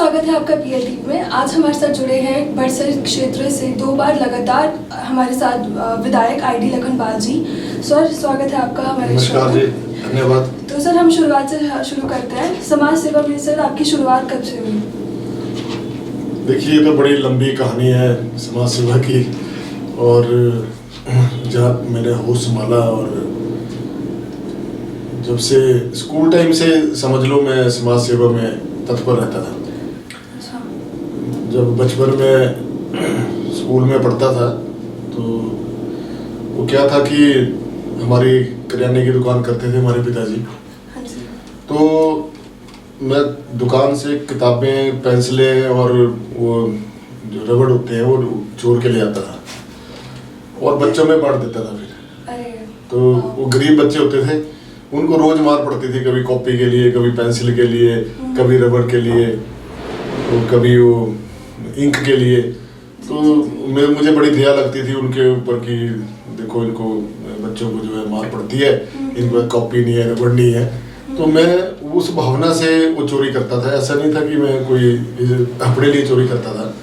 स्वागत है आपका पीएलटी में। आज हमारे साथ जुड़े हैं बड़सर क्षेत्र से 2 बार लगातार हमारे साथ विधायक आईडी लखनपाल जी। सर, स्वागत है आपका हमारे शो में। नमस्कार जी, धन्यवाद। तो सर, हम शुरुआत से शुरू करते हैं। समाज सेवा में सर आपकी शुरुआत कब से हुई? देखिए, ये तो बड़ी लंबी कहानी है समाज सेवा की, और जब मैंने होश संभाला और जब से स्कूल टाइम से समझ लो मैं समाज सेवा में तत्पर रहता था। अच्छा। जब बचपन में स्कूल में पढ़ता था तो वो क्या था कि हमारी किराने की दुकान करते थे हमारे पिताजी। हाँ जी। तो मैं दुकान से किताबें, पेंसिलें और वो जो रबड़ होते हैं वो चोर के ले आता था और बच्चों में बांट देता था फिर। अरे। तो वो गरीब बच्चे होते थे, उनको रोज मार पड़ती थी, कभी कॉपी के लिए, कभी पेंसिल के लिए, कभी रबड़ के लिए, तो कभी वो इंक के लिए। तो मुझे बड़ी दया लगती थी उनके ऊपर कि देखो इनको बच्चों को जो है मार पड़ती है, इनको कॉपी नहीं है, रबड़ नहीं है। तो मैं उस भावना से वो चोरी करता था। ऐसा नहीं था कि मैं कोई अपने लिए चोरी करता था।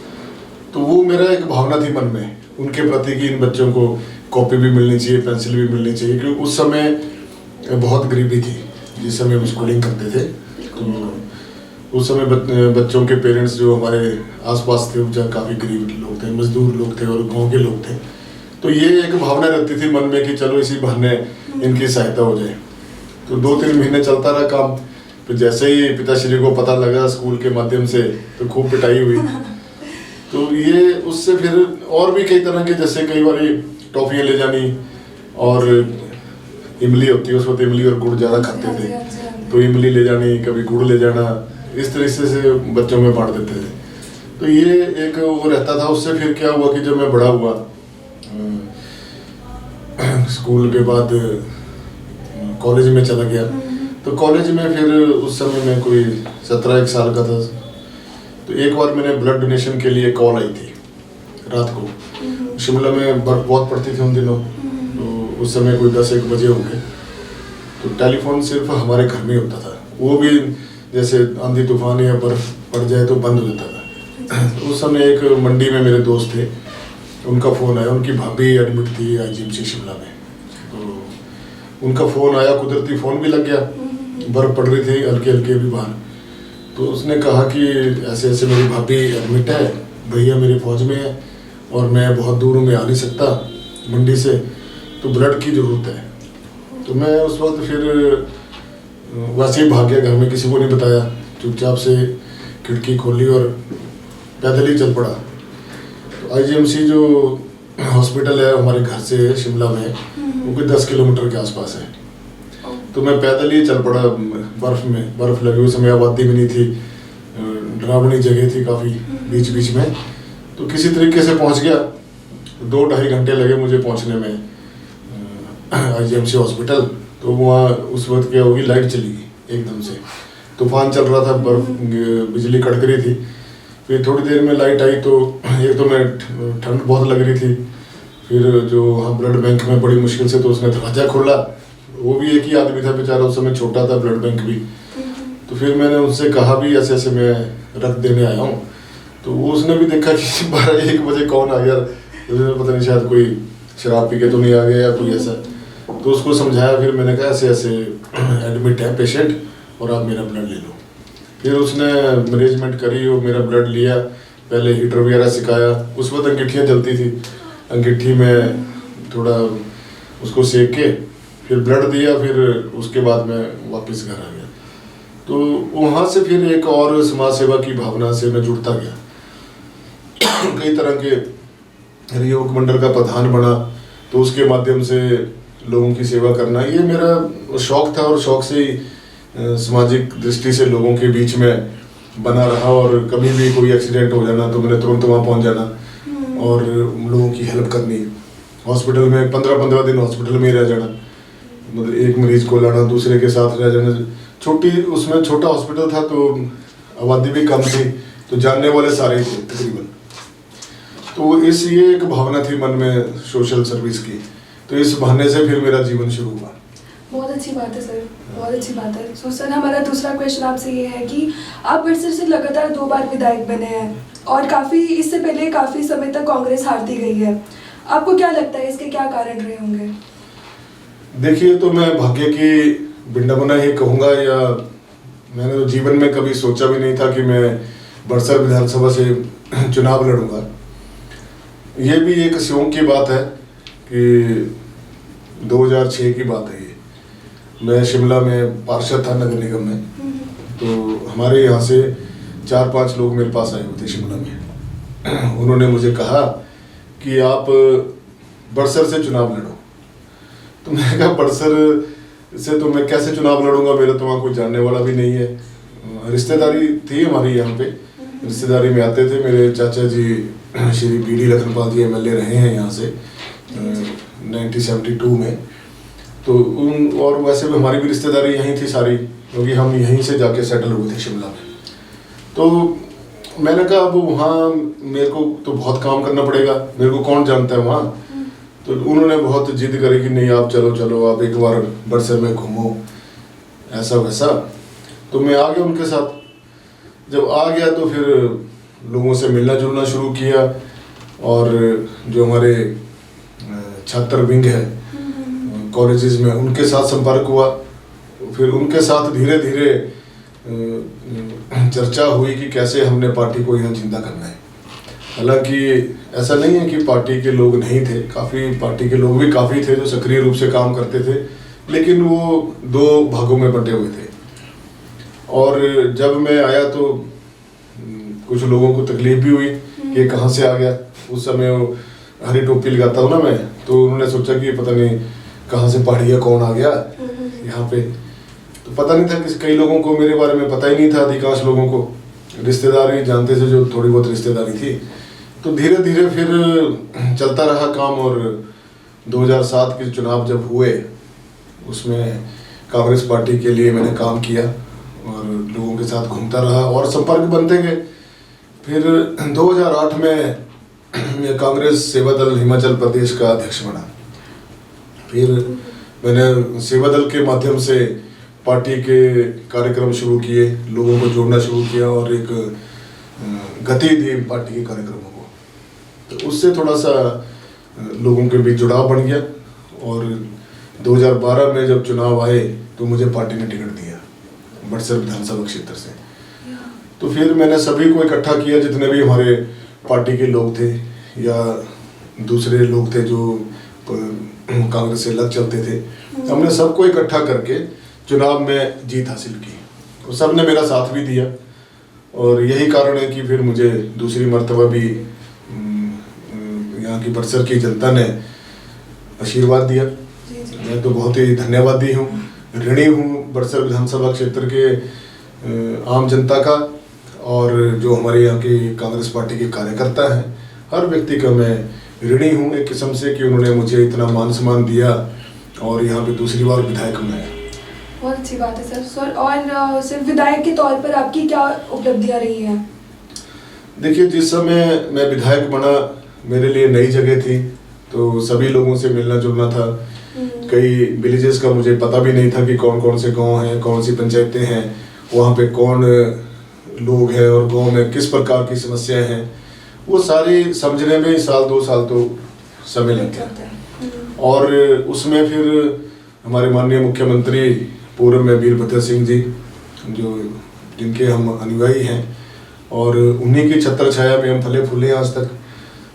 तो वो मेरा एक भावना थी मन में उनके प्रति कि इन बच्चों को कॉपी भी मिलनी चाहिए, पेंसिल भी मिलनी चाहिए, क्योंकि उस समय बहुत गरीबी थी जिस समय हम स्कूलिंग करते थे। तो उस समय बच्चों के पेरेंट्स जो हमारे आसपास थे वो काफ़ी गरीब लोग थे, मजदूर लोग थे और गांव के लोग थे। तो ये एक भावना रहती थी मन में कि चलो इसी बहाने इनकी सहायता हो जाए। तो 2-3 महीने चलता रहा काम। फिर जैसे ही पिताश्री को पता लगा स्कूल के माध्यम से, तो खूब पिटाई हुई। तो ये उससे फिर और भी कई तरह के, जैसे कई बार टॉफियाँ ले जानी, और इमली होती है उस वक्त इमली और गुड़ ज़्यादा खाते थे, तो इमली ले जानी, कभी गुड़ ले जाना, इस तरीके से बच्चों में बांट देते थे। तो ये एक वो रहता था। उससे फिर क्या हुआ कि जब मैं बड़ा हुआ, स्कूल के बाद कॉलेज में चला गया, तो कॉलेज में फिर उस समय मैं कोई 17-1 साल का था। तो एक बार मैंने ब्लड डोनेशन के लिए कॉल आई थी रात को। शिमला में बर्फ बहुत पड़ती थी उन दिनों, तो उस समय कोई 10-1 बजे होंगे। तो टेलीफोन सिर्फ हमारे घर में होता था, वो भी जैसे आंधी तूफान या बर्फ पड़ जाए तो बंद होता था। तो उस समय एक मंडी में मेरे दोस्त थे, उनका फ़ोन आया। उनकी भाभी एडमिट थी आईजीएमसी शिमला में। तो उनका फ़ोन आया, कुदरती फ़ोन भी लग गया, बर्फ़ पड़ रही थी हल्के हल्के भी बाहर। तो उसने कहा कि ऐसे ऐसे मेरी भाभी एडमिट है, भैया मेरे फौज में है और मैं बहुत दूर हूँ, मैं आ नहीं सकता मंडी से, तो ब्लड की ज़रूरत है। तो मैं उस वक्त फिर वैसे ही भाग गया, घर में किसी को नहीं बताया, चुपचाप से खिड़की खोली और पैदल ही चल पड़ा। तो आईजीएमसी जो हॉस्पिटल है हमारे घर से शिमला में, वो कोई 10 किलोमीटर के आसपास है। तो मैं पैदल ही चल पड़ा बर्फ़ में, बर्फ़ लगी, उस समय आबादी भी नहीं थी, डरावनी जगह थी काफ़ी बीच बीच में। तो किसी तरीके से पहुंच गया। 2-2.5 घंटे लगे मुझे पहुंचने में आईजीएमसी हॉस्पिटल। तो वहाँ उस वक्त क्या होगी, लाइट चली गई एकदम से, तूफान चल रहा था, बर्फ बिजली कड़क रही थी। फिर थोड़ी देर में लाइट आई तो एक तो मैं ठंड बहुत लग रही थी। फिर जो वहाँ ब्लड बैंक में बड़ी मुश्किल से तो उसने दरवाज़ा खोला, वो भी एक ही आदमी था बेचारा, उस समय छोटा था ब्लड बैंक भी। तो फिर मैंने उनसे कहा भी ऐसे ऐसे मैं रक्त देने आया हूँ। तो वो उसने भी देखा कि 12-1 बजे कौन आ गया, पता नहीं शायद कोई शराब पी के तो नहीं आ गया या कोई ऐसा। तो उसको समझाया। फिर मैंने कहा ऐसे ऐसे एडमिट है पेशेंट और आप मेरा ब्लड ले लो। फिर उसने मैनेजमेंट करी और मेरा ब्लड लिया। पहले हीटर वगैरह सिखाया, उस वक्त अंगीठियाँ जलती थी, अंगीठी में थोड़ा उसको सेक के फिर ब्लड दिया। फिर उसके बाद मैं वापस घर आ गया। तो वहाँ से फिर एक और समाज सेवा की भावना से मैं जुड़ता गया। कई तरह के योग मंडल का प्रधान बना, तो उसके माध्यम से लोगों की सेवा करना ये मेरा शौक़ था, और शौक़ से ही सामाजिक दृष्टि से लोगों के बीच में बना रहा। और कभी भी कोई एक्सीडेंट हो जाना तो मैंने तुरंत वहाँ पहुँच जाना और लोगों की हेल्प करनी। हॉस्पिटल में 15-15 दिन हॉस्पिटल में ही रह जाना, मतलब एक मरीज को लाना, दूसरे के साथ रह जाना। उसमें छोटा हॉस्पिटल था तो आबादी भी कम थी, तो जानने वाले सारे ही थे तकरीबन। तो ये एक भावना थी मन में सोशल सर्विस की। तो इस बहाने से फिर मेरा जीवन शुरू हुआ। बहुत अच्छी बात है सर, बहुत अच्छी बात है। सो सर, हमारा दूसरा क्वेश्चन आपसे ये है कि आप बड़सर से लगातार 2 बार विधायक बने हैं और इससे पहले काफ़ी समय तक कांग्रेस हारती गई है। आपको क्या लगता है इसके क्या कारण रहे होंगे? देखिए, तो मैं भाग्य की विडंबना ही कहूँगा, या मैंने तो जीवन में कभी सोचा भी नहीं था कि मैं बड़सर विधानसभा से चुनाव लड़ूंगा। ये भी एक शौक की बात है कि 2006 की बात है ये। मैं शिमला में पार्षद था नगर निगम में, तो हमारे यहाँ से 4-5 लोग मेरे पास आए हुए थे शिमला में। उन्होंने मुझे कहा कि आप बड़सर से चुनाव लड़ो। तो मैंने कहा बड़सर से तो मैं कैसे चुनाव लड़ूंगा, मेरा तो वहाँ कोई जानने वाला भी नहीं है। रिश्तेदारी थी हमारी यहाँ पे, रिश्तेदारी में आते थे। मेरे चाचा जी श्री बी.डी. लखनपाल जी एमएलए रहे हैं यहाँ से 1972 में। तो और वैसे भी हमारी भी रिश्तेदारी यहीं थी सारी, क्योंकि हम यहीं से जाके सेटल हुए थे शिमला में। तो मैंने कहा अब वहाँ मेरे को तो बहुत काम करना पड़ेगा, मेरे को कौन जानता है वहाँ। तो उन्होंने बहुत जिद करी कि नहीं आप चलो आप एक बार बड़सर में घूमो, ऐसा वैसा। तो मैं आ गया उनके साथ। जब आ गया तो फिर लोगों से मिलना जुलना शुरू किया, और जो हमारे छात्र विंग है कॉलेजेस में, उनके साथ संपर्क हुआ। फिर उनके साथ धीरे धीरे चर्चा हुई कि कैसे हमने पार्टी को यहाँ जिंदा करना है। हालांकि ऐसा नहीं है कि पार्टी के लोग नहीं थे, काफ़ी पार्टी के लोग भी काफ़ी थे जो सक्रिय रूप से काम करते थे, लेकिन वो 2 भागों में बंटे हुए थे। और जब मैं आया तो कुछ लोगों को तकलीफ भी हुई कि कहाँ से आ गया। उस समय वो हरी टोपी लगाता हूँ ना मैं, तो उन्होंने सोचा कि पता नहीं कहाँ से पहाड़िया कौन आ गया यहाँ पे। तो पता नहीं था कि कई लोगों को मेरे बारे में पता ही नहीं था, अधिकांश लोगों को रिश्तेदार ही जानते थे जो थोड़ी बहुत रिश्तेदारी थी। तो धीरे धीरे फिर चलता रहा काम, और 2007 के चुनाव जब हुए उसमें कांग्रेस पार्टी के लिए मैंने काम किया और लोगों के साथ घूमता रहा और संपर्क बनते गए। फिर 2008 में मैं कांग्रेस सेवा दल हिमाचल प्रदेश का अध्यक्ष बना। फिर मैंने सेवा दल के माध्यम से पार्टी के कार्यक्रम शुरू किए, लोगों को जोड़ना शुरू किया और एक गति दी पार्टी के कार्यक्रमों को। तो उससे थोड़ा सा लोगों के बीच जुड़ाव बन गया, और 2012 में जब चुनाव आए तो मुझे पार्टी ने टिकट दिया बड़सर विधानसभा क्षेत्र से। तो फिर मैंने सभी को इकट्ठा किया, जितने भी हमारे पार्टी के लोग थे या दूसरे लोग थे जो कांग्रेस से अलग चलते थे, हमने सबको इकट्ठा करके चुनाव में जीत हासिल की और सब ने मेरा साथ भी दिया। और यही कारण है कि फिर मुझे दूसरी मर्तबा भी यहाँ की बड़सर की जनता ने आशीर्वाद दिया। मैं तो बहुत ही धन्यवादी हूँ, ऋणी हूँ बड़सर विधानसभा क्षेत्र के आम जनता का, और जो हमारे यहाँ की कांग्रेस पार्टी के कार्यकर्ता हैं, हर व्यक्ति का मैं ऋणी हूँ एक किस्म से कि उन्होंने मुझे इतना मान सम्मान दिया और यहाँ पे दूसरी बार विधायक बनाया। बहुत अच्छी बात है सर। और सिर्फ विधायक के तौर पर आपकी क्या उपलब्धियाँ रही हैं? देखिए, जिस समय मैं विधायक बना मेरे लिए नई जगह थी, तो सभी लोगों से मिलना जुलना था। कई विलेजेस का मुझे पता भी नहीं था कि कौन कौन से गांव हैं, कौन सी पंचायतें हैं, वहाँ पे कौन लोग हैं और गांव में किस प्रकार की समस्याएं हैं। वो सारी समझने में 1-2 साल तो समय लग गया। और उसमें फिर हमारे माननीय मुख्यमंत्री पूर्व में वीरभद्र सिंह जी, जो जिनके हम अनुयायी हैं, और उन्हीं की छत्र छाया में हम फले फूले आज तक।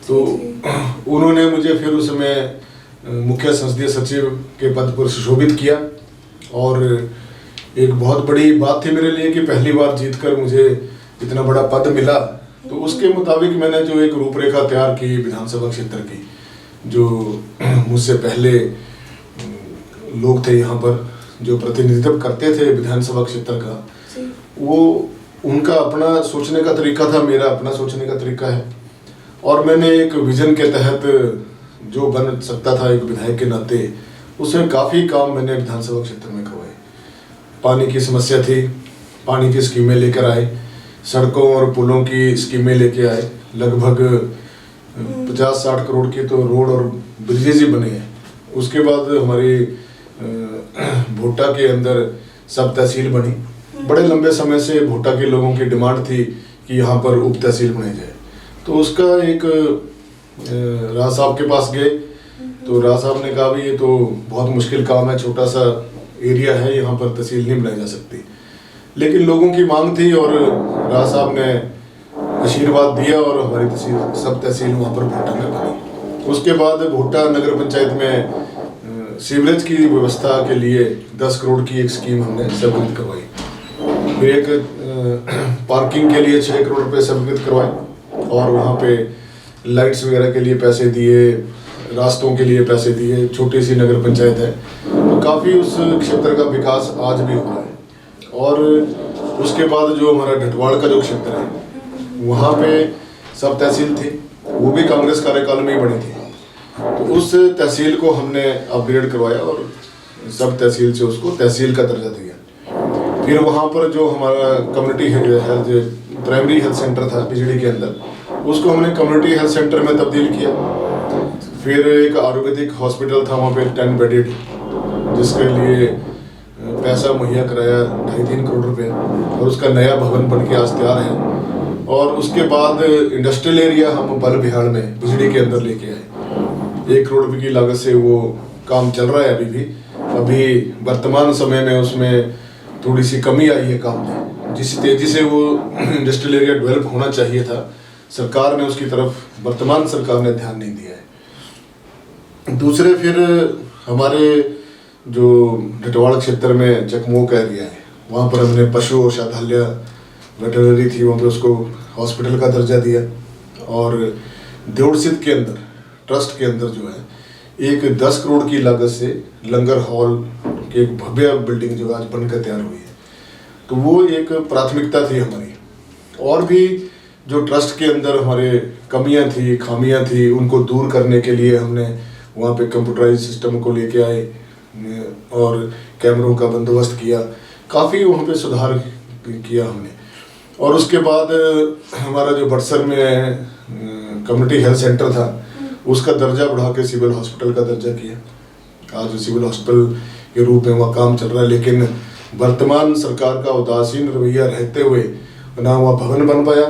तो उन्होंने मुझे फिर उस समय मुख्य संसदीय सचिव के पद पर सुशोभित किया, और एक बहुत बड़ी बात थी मेरे लिए कि पहली बार जीतकर मुझे इतना बड़ा पद मिला। तो उसके मुताबिक मैंने जो एक रूपरेखा तैयार की विधानसभा क्षेत्र की, जो मुझसे पहले लोग थे यहाँ पर जो प्रतिनिधित्व करते थे विधानसभा क्षेत्र का, वो उनका अपना सोचने का तरीका था, मेरा अपना सोचने का तरीका है। और मैंने एक विजन के तहत जो बन सकता था एक विधायक के नाते, उसमें काफ़ी काम मैंने विधानसभा क्षेत्र में करवाए। पानी की समस्या थी, पानी की स्कीमें लेकर आए, सड़कों और पुलों की स्कीमें लेके आए। लगभग 50-60 करोड़ की तो रोड और ब्रिजेज ही बने हैं। उसके बाद हमारी भोटा के अंदर सब तहसील बनी। बड़े लंबे समय से भोटा के लोगों की डिमांड थी कि यहाँ पर उप तहसील बनाई जाए। तो उसका एक राज साहब के पास गए, तो राज साहब ने कहा भी ये तो बहुत मुश्किल काम है, छोटा सा एरिया है, यहाँ पर तहसील नहीं बनाई जा सकती। लेकिन लोगों की मांग थी और राज साहब ने आशीर्वाद दिया और हमारी तहसील सब तहसील वहाँ पर भोटा में बनी। उसके बाद भोटा नगर पंचायत में सीवरेज की व्यवस्था के लिए 10 करोड़ की एक स्कीम हमने स्वीकृत करवाई। फिर एक पार्किंग के लिए 6 करोड़ रुपए स्वीकृत करवाए और वहाँ पे लाइट्स वगैरह के लिए पैसे दिए, रास्तों के लिए पैसे दिए। छोटी सी नगर पंचायत है तो काफ़ी उस क्षेत्र का विकास आज भी हो रहा है। और उसके बाद जो हमारा ढटवाड़ का जो क्षेत्र है वहाँ पे सब तहसील थी, वो भी कांग्रेस कार्यकाल में ही बनी थी। तो उस तहसील को हमने अपग्रेड करवाया और सब तहसील से उसको तहसील का दर्जा दिया। फिर वहाँ पर जो हमारा community health primary health centre था बिजली के अंदर, उसको हमने कम्युनिटी हेल्थ सेंटर में तब्दील किया। फिर एक आयुर्वेदिक हॉस्पिटल था वहाँ पे 10 बेडेड, जिसके लिए पैसा मुहैया कराया 2.5-3 करोड़ रुपए और उसका नया भवन बन के आज तैयार है। और उसके बाद इंडस्ट्रियल एरिया हम बल बिहाड़ में बिजली के अंदर लेके आए। 1 करोड़ रुपए की लागत से वो काम चल रहा है अभी भी। अभी वर्तमान समय में उसमें थोड़ी सी कमी आई है काम में। जिस तेजी से वो इंडस्ट्रियल एरिया डेवलप होना चाहिए था, सरकार ने उसकी तरफ वर्तमान सरकार ने ध्यान नहीं दिया है। दूसरे फिर हमारे जो ढटवाड़ क्षेत्र में चकमोह का एरिया है, वहाँ पर हमने पशु औषधालय वेटरनरी थी, वहाँ पे उसको हॉस्पिटल का दर्जा दिया। और देवड़सिद्ध के अंदर ट्रस्ट के अंदर जो है एक 10 करोड़ की लागत से लंगर हॉल की एक भव्य बिल्डिंग जो आज बनकर तैयार हुई है। तो वो एक प्राथमिकता थी हमारी। और भी जो ट्रस्ट के अंदर हमारे कमियां थी, खामियां थी, उनको दूर करने के लिए हमने वहाँ पे कंप्यूटराइज सिस्टम को लेके आए और कैमरों का बंदोबस्त किया। काफ़ी वहाँ पे सुधार किया हमने। और उसके बाद हमारा जो बड़सर में कम्युनिटी हेल्थ सेंटर था, उसका दर्जा बढ़ा के सिविल हॉस्पिटल का दर्जा किया। आज सिविल हॉस्पिटल के रूप में वहाँ काम चल रहा है। लेकिन वर्तमान सरकार का उदासीन रवैया रहते हुए ना वहाँ भवन बन पाया,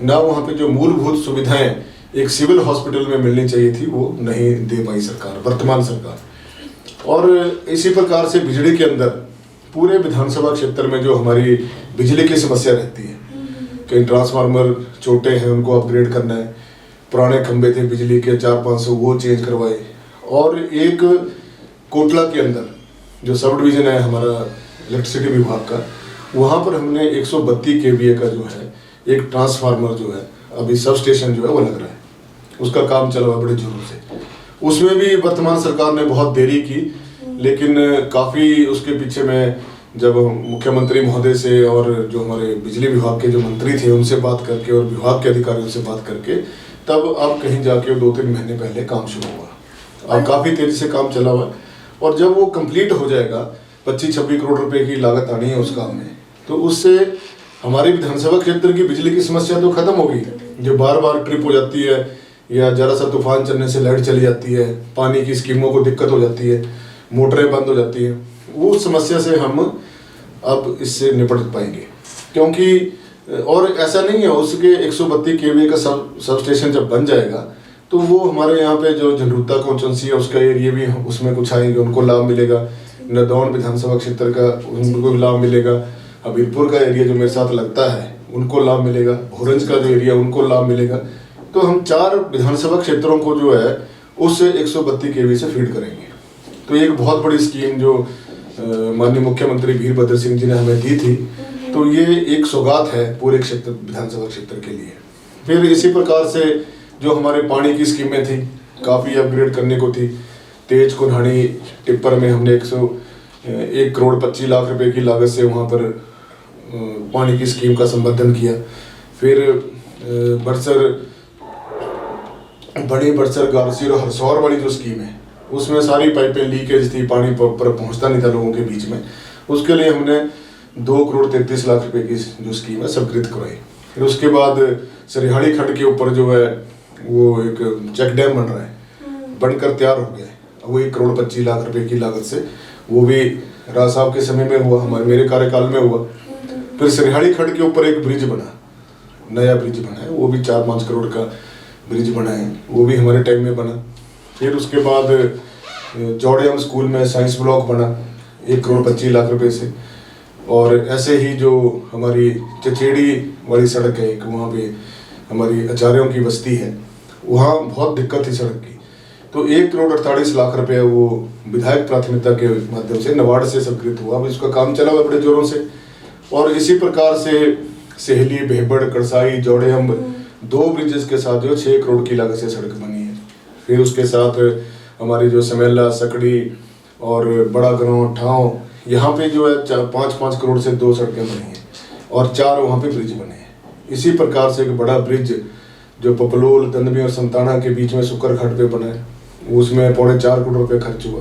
ना वहाँ पे जो मूलभूत सुविधाएं एक सिविल हॉस्पिटल में मिलनी चाहिए थी वो नहीं दे पाई सरकार, वर्तमान सरकार। और इसी प्रकार से बिजली के अंदर पूरे विधानसभा क्षेत्र में जो हमारी बिजली की समस्या रहती है, कई ट्रांसफार्मर छोटे हैं उनको अपग्रेड करना है, पुराने खंबे थे बिजली के 400-500 वो चेंज करवाए। और एक कोटला के अंदर जो सब डिवीज़न है हमारा इलेक्ट्रिसिटी विभाग का, वहाँ पर हमने 132 kVA का जो है एक ट्रांसफार्मर जो है अभी सब स्टेशन जो है वो लग रहा है, उसका काम चल रहा है बड़े जोरों से। उसमें भी वर्तमान सरकार ने बहुत देरी की, लेकिन काफ़ी उसके पीछे में जब मुख्यमंत्री महोदय से और जो हमारे बिजली विभाग के जो मंत्री थे उनसे बात करके और विभाग के अधिकारियों से बात करके तब अब कहीं जाके 2-3 महीने पहले काम शुरू हुआ। अब काफ़ी तेज़ी से काम चला हुआ। और जब वो कंप्लीट हो जाएगा, 25-26 करोड़ रुपए की लागत आनी है उस काम में, तो उससे हमारी विधानसभा क्षेत्र की बिजली की समस्या तो खत्म होगी। जो बार बार ट्रिप हो जाती है या जरा सा तूफान चलने से लाइट चली जाती है, पानी की स्कीमों को दिक्कत हो जाती है, मोटरें बंद हो जाती हैं, वो समस्या से हम अब इससे निपट पाएंगे। क्योंकि और ऐसा नहीं है, उसके 132 kVA का सब स्टेशन जब बन जाएगा तो वो हमारे यहाँ पे जो झंडूता कॉन्स्टिट्यूंसी है उसका एरिया भी उसमें कुछ आएंगे, उनको लाभ मिलेगा। नदौन विधानसभा क्षेत्र का उनको लाभ मिलेगा। हबीबपुर का एरिया जो मेरे साथ लगता है उनको लाभ मिलेगा। भोरंज का जो एरिया उनको लाभ मिलेगा। तो हम 4 विधानसभा क्षेत्रों को जो है उस 132 kV से फीड करेंगे। तो एक बहुत बड़ी स्कीम जो माननीय मुख्यमंत्री वीरभद्र सिंह जी ने हमें दी थी, तो ये एक सौगात है पूरे क्षेत्र विधानसभा क्षेत्र के लिए। फिर इसी प्रकार से जो हमारे पानी की स्कीमें थी काफ़ी अपग्रेड करने को थी। तेज कुन्हाड़ी टिप्पर में हमने 1 करोड़ 25 लाख रुपए की लागत से वहाँ पर पानी की स्कीम का संवर्धन किया। फिर बड़सर बड़ी बड़सर गारसीर और हरसौर वाली जो स्कीम है उसमें सारी पाइपें लीकेज थी, पानी पर पहुँचता नहीं था लोगों के बीच में। उसके लिए हमने 2 करोड़ 33 लाख रुपए की जो स्कीम है स्वीकृत करवाई। फिर उसके बाद सरिहाड़ी खड्ड के ऊपर जो है वो एक चेक डैम बन रहा है, बनकर तैयार हो गया है। वो 1,25,00,000 की लागत से, वो भी राज साहब के समय में हुआ, मेरे कार्यकाल में हुआ। फिर सिरहाड़ी खड्ड के ऊपर एक ब्रिज बना, नया ब्रिज बना है, वो भी 4-5 करोड़ का ब्रिज बना है, वो भी हमारे टाइम में बना। फिर उसके बाद जौड़ियाम स्कूल में साइंस ब्लॉक बना 1,25,00,000 से। और ऐसे ही जो हमारी चचेड़ी वाली सड़क है एक, वहाँ पे हमारी आचार्यों की बस्ती है, वहाँ बहुत दिक्कत थी सड़क की, तो 1,48,00,000 वो विधायक प्राथमिकता के माध्यम से नबार्ड से स्वीकृत हुआ। अब इसका काम चला हुआ बड़े जोरों से। और इसी प्रकार से सहेली, भेबड़, कड़साई, जौड़ियाम 2 ब्रिजेस के साथ जो 6 करोड़ की लागत से सड़क बनी है। फिर उसके साथ हमारी जो समेला, सकड़ी और बड़ा गाँव, ठाव, यहाँ पे जो है 5-5 करोड़ से 2 सड़कें बनी हैं और 4 वहाँ पे ब्रिज बने हैं। इसी प्रकार से एक बड़ा ब्रिज जो पपलोल, दंदमी और संताना के बीच में सुकर घाट पे बना है, उसमें 4.25 करोड़ रुपये खर्च हुआ।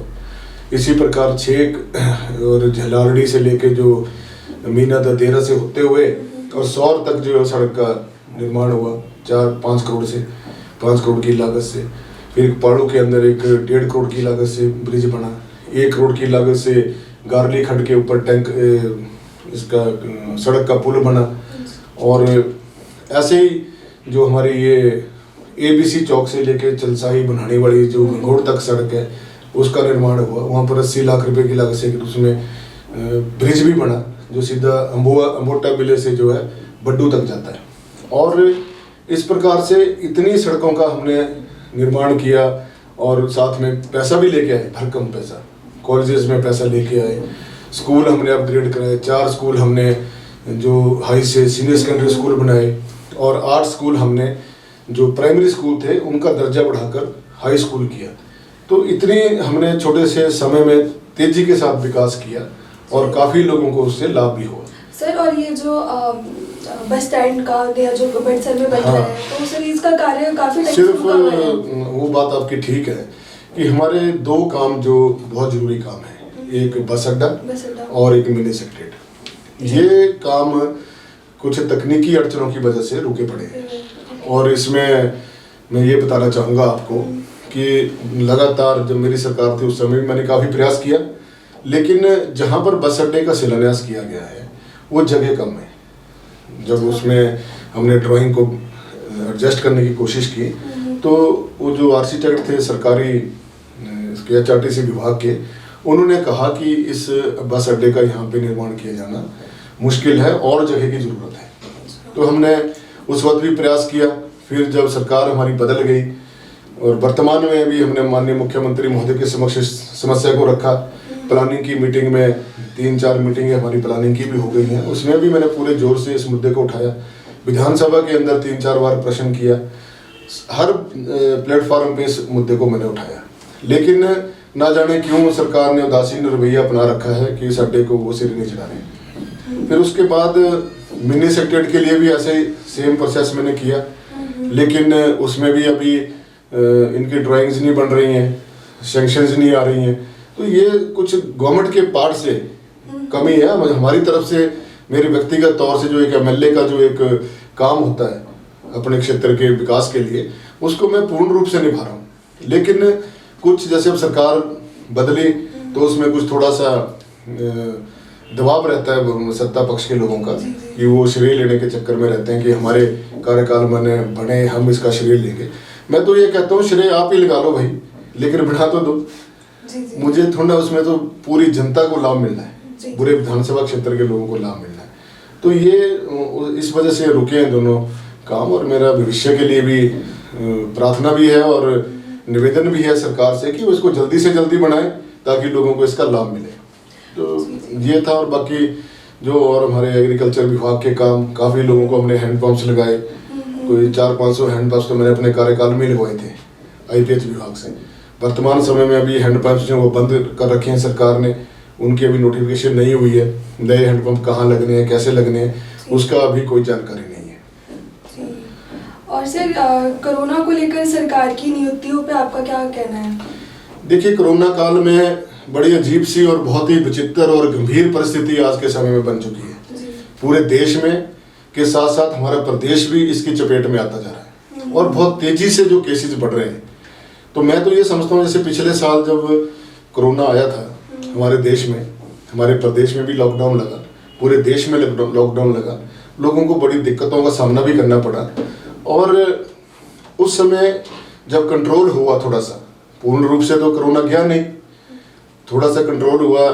इसी प्रकार 6 और झलारड़ी से लेके जो मीना ददेरा से होते हुए और सौर तक जो सड़क का निर्माण हुआ 4-5 करोड़ से, 5 करोड़ की लागत से। फिर पाड़ू के अंदर एक 1.5 करोड़ की लागत से ब्रिज बना, 1 करोड़ की लागत से गारली खड्ड के ऊपर टैंक इसका सड़क का पुल बना। और ऐसे ही जो हमारी ये ABC चौक से लेके चलसाही बनाने वाली जो गंगोड़ तक सड़क है, उसका निर्माण हुआ। वहाँ पर 80 लाख रुपए की लागत से उसमें ब्रिज भी बना जो सीधा अम्बोटा बिले से जो है बड्डू तक जाता है। और इस प्रकार से इतनी सड़कों का हमने निर्माण किया और साथ में पैसा भी लेके आए, भरकम पैसा, कॉलेजेस में पैसा लेके आए, स्कूल हमने अपग्रेड कराए, 4 स्कूल हमने जो हाई से सीनियर सेकेंडरी स्कूल बनाए और 8 स्कूल हमने जो प्राइमरी स्कूल थे उनका दर्जा बढ़ाकर हाई स्कूल किया। तो इतने हमने छोटे से समय में तेजी के साथ विकास किया और काफ़ी लोगों को उससे लाभ भी हुआ। सर, और ये जो बस स्टैंड का नया जो बड़सर में बन रहा है, तो सर इसका कार्य काफ़ी सिर्फ वो बात आपकी ठीक है कि हमारे 2 काम जो बहुत ज़रूरी काम है, एक बस अड्डा और एक मिनी सेक्रेटरीट। ये काम कुछ तकनीकी अड़चनों की वजह से रुके पड़े हैं। और इसमें मैं ये बताना चाहूँगा आपको कि लगातार जब मेरी सरकार थी उस समय मैंने काफ़ी प्रयास किया, लेकिन जहाँ पर बस अड्डे का शिलान्यास किया गया है वो जगह कम है। जब उसमें हमने ड्राइंग को एडजस्ट करने की कोशिश की तो वो जो आर्किटेक्ट थे सरकारी इसके HRTC विभाग के, उन्होंने कहा कि इस बस अड्डे का यहाँ पे निर्माण किया जाना मुश्किल है और जगह की ज़रूरत है। तो हमने उस वक्त भी प्रयास किया। फिर जब सरकार हमारी बदल गई और वर्तमान में भी हमने माननीय मुख्यमंत्री महोदय के समक्ष समस्या को रखा, प्लानिंग की मीटिंग में 3-4 मीटिंगें हमारी प्लानिंग की भी हो गई हैं, उसमें भी मैंने पूरे जोर से इस मुद्दे को उठाया। विधानसभा के अंदर 3-4 बार प्रश्न किया, हर प्लेटफॉर्म पे इस मुद्दे को मैंने उठाया, लेकिन ना जाने क्यों सरकार ने उदासीन रवैया अपना रखा है कि इस अड्डे को वो सिर नहीं चढ़ा रहे। फिर उसके बाद मिनी सेक्रेटरीट के लिए भी ऐसे ही सेम प्रोसेस मैंने किया, लेकिन उसमें भी अभी इनकी ड्राइंग्स नहीं बन रही हैं, सेंक्शंस नहीं आ रही हैं। तो ये कुछ गवर्नमेंट के पार्ट से कमी है। हमारी तरफ से मेरे व्यक्तिगत तौर से जो एक MLA का जो एक काम होता है अपने क्षेत्र के विकास के लिए, उसको मैं पूर्ण रूप से निभा रहा हूँ। लेकिन कुछ जैसे अब सरकार बदली तो उसमें कुछ थोड़ा सा दबाव रहता है सत्ता पक्ष के लोगों का कि वो श्रेय लेने के चक्कर में रहते हैं कि हमारे कार्यकाल में बने, हम इसका श्रेय लेंगे। मैं तो ये कहता हूँ श्रेय आप ही लगा लो भाई, लेकिन बना तो दो। मुझे थोड़ा उसमें तो पूरी जनता को लाभ मिलना है, पूरे विधानसभा क्षेत्र के लोगों को लाभ मिलना है। तो ये इस वजह से रुके हैं दोनों काम। और मेरा भविष्य के लिए भी प्रार्थना भी है और निवेदन भी है सरकार से कि वो इसको जल्दी से जल्दी बनाए ताकि लोगों को इसका लाभ मिले। तो ये था। और बाकी जो और हमारे एग्रीकल्चर विभाग के काम, काफ़ी लोगों को हमने हैंडपम्प्स लगाए, कोई 400-500 हैंडपम्प्स तो मैंने अपने कार्यकाल में लगवाए थे IPH विभाग से। वर्तमान समय में अभी हैंडपम्प्स जो वो बंद कर रखे हैं सरकार ने, उनकी अभी नोटिफिकेशन नहीं हुई है, नए हैंडपम्प कहाँ लगने हैं, कैसे लगने हैं, उसका अभी कोई जानकारी नहीं है। और सर, कोरोना को लेकर सरकार की नियुक्तियों पे आपका क्या कहना है? देखिए, कोरोना काल में बड़ी अजीब सी और बहुत ही विचित्र और गंभीर परिस्थिति आज के समय में बन चुकी है। पूरे देश में के साथ साथ हमारा प्रदेश भी इसकी चपेट में आता जा रहा है और बहुत तेजी से जो केसेस बढ़ रहे हैं। तो मैं तो ये समझता हूँ जैसे पिछले साल जब कोरोना आया था हमारे देश में, हमारे प्रदेश में भी लॉकडाउन लगा, पूरे देश में लॉकडाउन लगा, लोगों को बड़ी दिक्कतों का सामना भी करना पड़ा। और उस समय जब कंट्रोल हुआ थोड़ा सा, पूर्ण रूप से तो कोरोना गया नहीं, थोड़ा सा कंट्रोल हुआ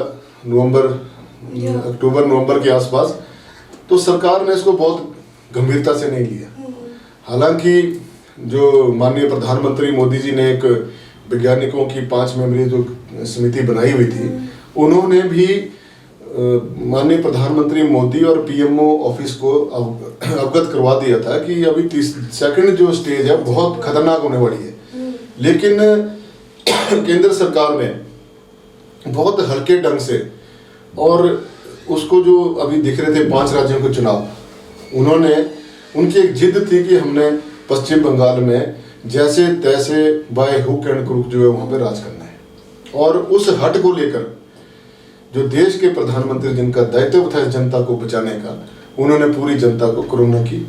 अक्टूबर नवंबर के आसपास, तो सरकार ने इसको बहुत गंभीरता से नहीं लिया। हालांकि जो माननीय प्रधानमंत्री मोदी जी ने एक वैज्ञानिकों की 5 मेंबरी जो समिति बनाई हुई थी, उन्होंने भी माननीय प्रधानमंत्री मोदी और पीएमओ ऑफिस को अवगत करवा दिया था कि अभी सेकंड जो स्टेज है बहुत खतरनाक होने वाली है। लेकिन केंद्र सरकार ने बहुत हल्के ढंग से, और उसको जो अभी दिख रहे थे 5 राज्यों के चुनाव, उनकी एक जिद थी कि हमने पश्चिम बंगाल में जैसे तैसे बाय हुक एंड क्रुक जो है वहाँ पे राज करना है। और उस हट को लेकर जो देश के प्रधानमंत्री जिनका दायित्व था जनता को बचाने का, उन्होंने पूरी जनता को कोरोना की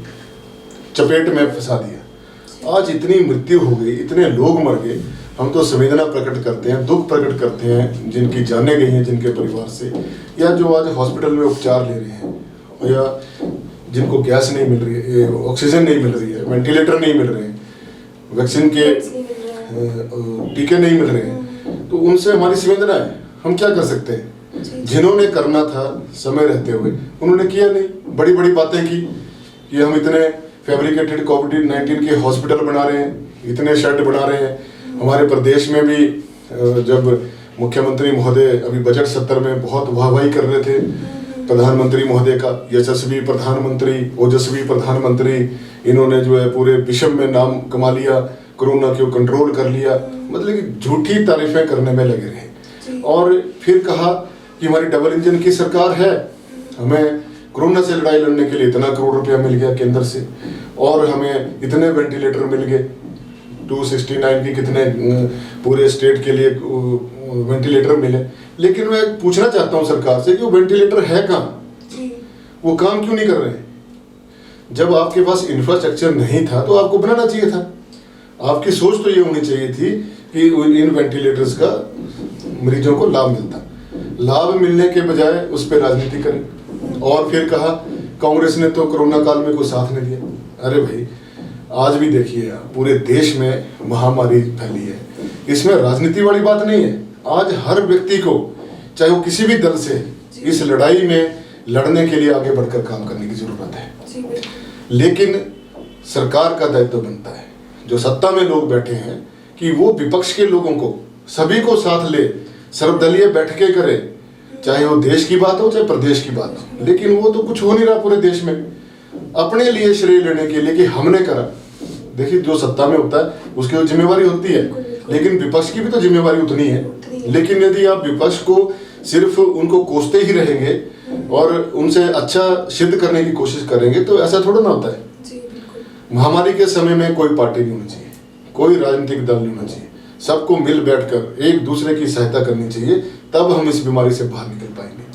चपेट में फंसा दिया। आज इतनी मृत्यु हो गई, इतने लोग मर गए, हम तो संवेदना प्रकट करते हैं, दुख प्रकट करते हैं जिनकी जानें गई हैं, जिनके परिवार से, या जो आज हॉस्पिटल में उपचार ले रहे हैं, या जिनको गैस नहीं मिल रही है, ऑक्सीजन नहीं मिल रही है, वेंटिलेटर नहीं मिल रहे हैं, वैक्सीन के टीके नहीं मिल रहे हैं, तो उनसे हमारी संवेदना है। हम क्या कर सकते हैं? जिन्होंने करना था समय रहते हुए उन्होंने किया नहीं, बड़ी बड़ी बातें की कि हम इतने फैब्रिकेटेड कोविड-19 के हॉस्पिटल बना रहे हैं, इतने शेड बना रहे हैं। हमारे प्रदेश में भी जब मुख्यमंत्री महोदय अभी बजट सत्र में बहुत वाहवाही कर रहे थे प्रधानमंत्री महोदय का, यशस्वी प्रधानमंत्री, ओजस्वी प्रधानमंत्री, इन्होंने जो है पूरे विश्व में नाम कमा लिया, कोरोना को कंट्रोल कर लिया, मतलब कि झूठी तारीफें करने में लगे रहे। और फिर कहा कि हमारी डबल इंजन की सरकार है, हमें कोरोना से लड़ाई लड़ने के लिए इतना करोड़ रुपया मिल गया केंद्र से, और हमें इतने वेंटिलेटर मिल गए, 269 की कितने पूरे स्टेट के लिए वेंटिलेटर मिले। लेकिन मैं पूछना चाहता हूं सरकार से कि वो वेंटिलेटर है कहाँ, वो काम क्यों नहीं कर रहे हैं? जब आपके पास इंफ्रास्ट्रक्चर नहीं था तो आपको बनाना चाहिए था। आपकी सोच तो ये होनी चाहिए थी कि इन वेंटिलेटर्स का मरीजों को लाभ मिलता, लाभ मिलने के बजाय उस पर राजनीति करें। और फिर कहा कांग्रेस ने तो कोरोना काल में कोई साथ नहीं दिया। अरे भाई, आज भी देखिए आप, पूरे देश में महामारी फैली है, इसमें राजनीति वाली बात नहीं है। आज हर व्यक्ति को, चाहे वो किसी भी दल से, इस लड़ाई में लड़ने के लिए आगे बढ़कर काम करने की जरूरत है। लेकिन सरकार का दायित्व बनता है, जो सत्ता में लोग बैठे हैं, कि वो विपक्ष के लोगों को, सभी को साथ ले, सर्वदलीय बैठकें करे, चाहे वो देश की बात हो चाहे प्रदेश की बात हो। लेकिन वो तो कुछ हो नहीं रहा पूरे देश में, अपने लिए श्रेय लेने के लिए कि हमने करा। देखिए, जो सत्ता में होता है उसकी तो जिम्मेवारी होती है, लेकिन विपक्ष की भी तो जिम्मेवारी उतनी है। लेकिन यदि आप विपक्ष को सिर्फ उनको कोसते ही रहेंगे और उनसे अच्छा सिद्ध करने की कोशिश करेंगे तो ऐसा थोड़ा ना होता है। महामारी के समय में कोई पार्टी नहीं होनी चाहिए, कोई राजनीतिक दल नहीं होना चाहिए, सबको मिल बैठकर एक दूसरे की सहायता करनी चाहिए, तब हम इस बीमारी से बाहर निकल पाएंगे।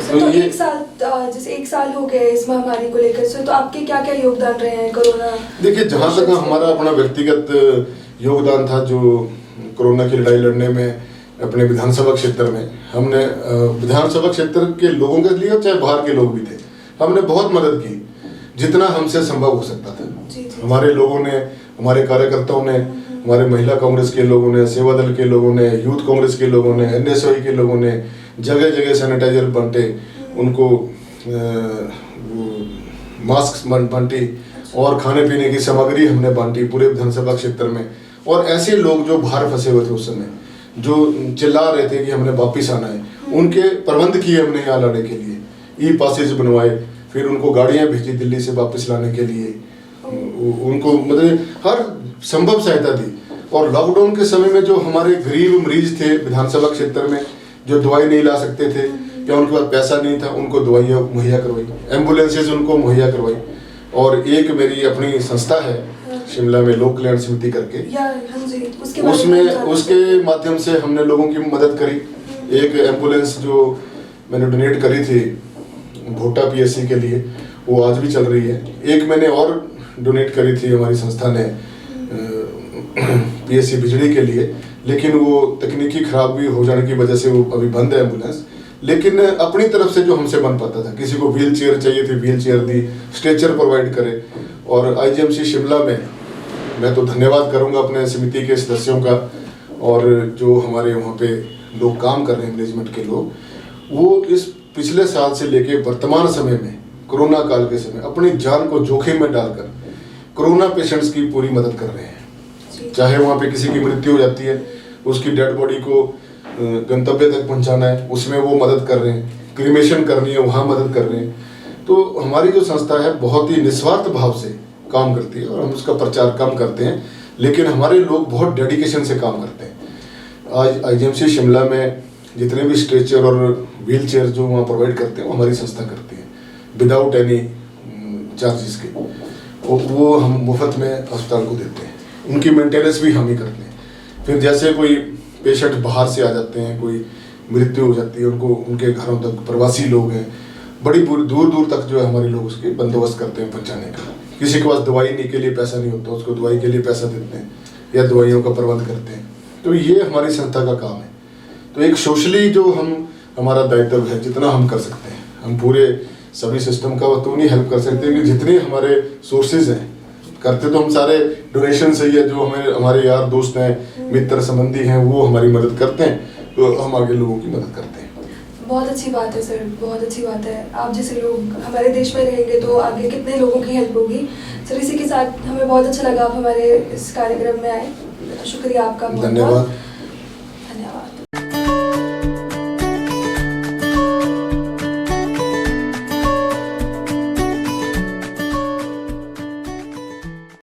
तो ये जैसे एक साल हो गए इस महामारी को लेकर से, तो आपके क्या क्या योगदान रहे हैं कोरोना? देखिए, जहाँ तक हमारा अपना व्यक्तिगत योगदान था जो कोरोना की लड़ाई लड़ने में अपने विधानसभा क्षेत्र में, हमने विधानसभा क्षेत्र के लोगों के लिए, चाहे बाहर के लोग भी थे, हमने बहुत मदद की जितना हमसे संभव हो सकता था। हमारे लोगों ने, हमारे कार्यकर्ताओं ने, हमारे महिला कांग्रेस के लोगों ने, सेवा दल के लोगों ने, यूथ कांग्रेस के लोगों ने, एनएसयूआई के लोगों ने जगह जगह सैनिटाइजर बांटे, उनको मास्क बांटी और खाने पीने की सामग्री हमने बांटी पूरे विधानसभा क्षेत्र में। और ऐसे लोग जो बाहर फंसे हुए थे उस समय, जो चिल्ला रहे थे कि हमने वापिस आना है, उनके प्रबंध किए हमने यहाँ लाने के लिए, ई पासेज बनवाए, फिर उनको गाड़ियाँ भेजी दिल्ली से वापस लाने के लिए, उनको मतलब हर संभव सहायता दी। और लॉकडाउन के समय में जो हमारे गरीब मरीज थे विधानसभा क्षेत्र में, जो दवाई नहीं ला सकते थे या उनके पास पैसा नहीं था, उनको दवाइयाँ मुहैया करवाई, एम्बुलेंसेज उनको मुहैया करवाई। और एक मेरी अपनी संस्था है शिमला में, लोक कल्याण समिति करके, उसके माध्यम से हमने लोगों की मदद करी। एक एम्बुलेंस जो मैंने डोनेट करी थी भोटा पीएससी के लिए, वो आज भी चल रही है। एक मैंने और डोनेट करी थी हमारी संस्था ने PSC बिजली के लिए, लेकिन वो तकनीकी खराबी हो जाने की वजह से वो अभी बंद है एम्बुलेंस। लेकिन अपनी तरफ से जो हमसे बन पाता था, किसी को व्हील चेयर चाहिए थी, व्हील चेयर दी, स्ट्रेचर प्रोवाइड करे। और IGMC शिमला में मैं तो धन्यवाद करूंगा अपने समिति के सदस्यों का, और जो हमारे वहाँ पे लोग काम कर रहे हैं मैनेजमेंट के लोग, वो इस पिछले साल से लेके वर्तमान समय में कोरोना काल के समय अपनी जान को जोखिम में डालकर कोरोना पेशेंट्स की पूरी मदद कर रहे हैं। चाहे वहाँ पे किसी की मृत्यु हो जाती है, उसकी डेड बॉडी को गंतव्य तक पहुँचाना है, उसमें वो मदद कर रहे हैं, क्रीमेशन करनी है वहाँ मदद कर रहे हैं। तो हमारी जो संस्था है बहुत ही निस्वार्थ भाव से काम करती है, और हम उसका प्रचार कम करते हैं, लेकिन हमारे लोग बहुत डेडिकेशन से काम करते हैं। आज IGMC शिमला में जितने भी स्ट्रेचर और व्हील चेयर जो वहाँ प्रोवाइड करते हैं वो हमारी संस्था करती है, विदाउट एनी चार्जेस के। वो हम मुफ्त में अस्पताल को देते हैं, उनकी मेंटेनेंस भी हम ही करते हैं। फिर जैसे कोई पेशेंट बाहर से आ जाते हैं, कोई मृत्यु हो जाती है, उनको उनके घरों तक, प्रवासी लोग हैं, बड़ी दूर दूर तक जो है हमारे लोग उसके बंदोबस्त करते हैं पहुँचाने का। किसी के पास दवाई के लिए पैसा नहीं होता, उसको दवाई के लिए पैसा देते हैं या दवाइयों का प्रबंध करते हैं। तो ये हमारी संस्था का काम है। तो एक सोशली जो हमारा दायित्व है, जितना हम कर सकते हैं, हम पूरे सभी सिस्टम का तो नहीं हेल्प कर सकते कि जितने हमारे सोर्सेज हैं, करते तो हम सारे डोनेशन से ही है, जो हमारे यार दोस्त हैं, मित्र संबंधी हैं, वो हमारी मदद करते हैं, तो हम आगे लोगों की मदद करते हैं। बहुत अच्छी बात है सर, बहुत अच्छी बात है। आप जैसे लोग हमारे देश में रहेंगे तो आगे कितने लोगों की हेल्प होगी। सर इसी के साथ हमें बहुत अच्छा लगा आप हमारे इस कार्यक्रम में आए, शुक्रिया आपका बहुत। धन्यवाद।